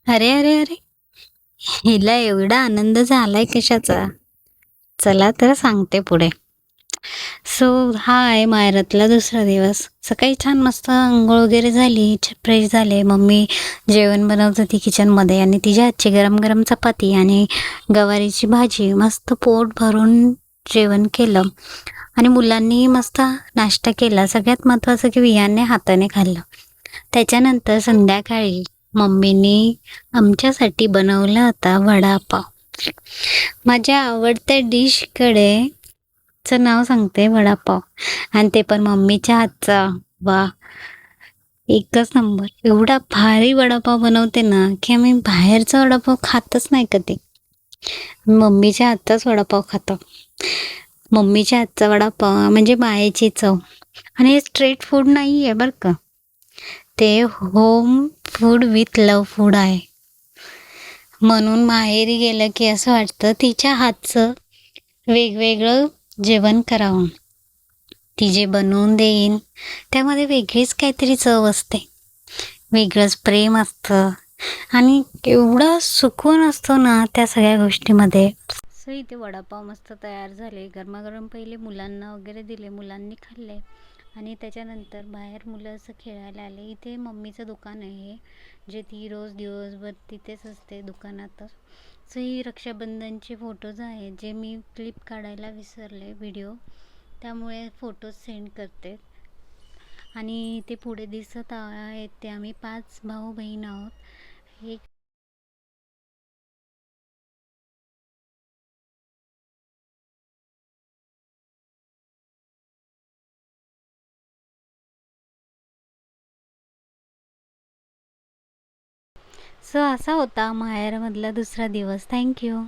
अरे अरे अरे, हिला एवढा आनंद झालाय कशाचा? चला तर सांगते पुढे. सो हा आहे माहेरातला दुसरा दिवस. सकाळी छान मस्त अंघोळ वगैरे झाली, फ्रेश झाले. मम्मी जेवण बनवत होती किचनमध्ये आणि तिच्या हातची गरम गरम चपाती आणि गवारीची भाजी मस्त पोट भरून जेवण केलं. आणि मुलांनी मस्त नाश्ता केला. सगळ्यात महत्त्वाचं की विहानने हाताने खाल्लं. त्याच्यानंतर संध्याकाळी मम्मीनी आमच्यासाठी बनवला होता वडापाव. माझ्या आवडत्या डिशकडे चं नाव सांगते वडापाव, आणि ते पण मम्मीच्या हातचा. वा, एकच नंबर. एवढा भारी वडापाव बनवते ना की आम्ही बाहेरचा वडापाव खातच नाही कधी. मम्मीच्या हातचाच वडापाव खातो. मम्मीच्या हातचा वडापाव म्हणजे मायेची चव. आणि हे स्ट्रीट फूड नाही आहे बरं का, ते home food with love food आहे. म्हणून माहेरी गेलं की असं वाटतं तिच्या हातचं वेगवेगळं जेवण करावं. ती जे बनवून देईन त्यामध्ये वेगळीच काहीतरी चव असते, वेगळंच प्रेम असतं आणि एवढा सुकून असतो ना त्या सगळ्या गोष्टीमध्ये. सो इथे वडापाव मस्त तयार झाले. गरमागरम पहिले मुलांना वगैरे दिले, मुलांनी खाल्ले आणि त्याच्यानंतर बाहेर मुलं असं खेळायला आले. इथे मम्मीचं दुकान आहे जे ती रोज दिवसभर तिथेच असते दुकानातच. सो ही रक्षाबंधनचे फोटोज आहेत जे मी क्लिप काढायला विसरले व्हिडिओ, त्यामुळे फोटोज सेंड करते. आणि ते पुढे दिसत आहेत ते आम्ही 5 भाऊ बहीण आहोत. एक सो असा होता माहेरमधला दुसरा दिवस. थँक्यू.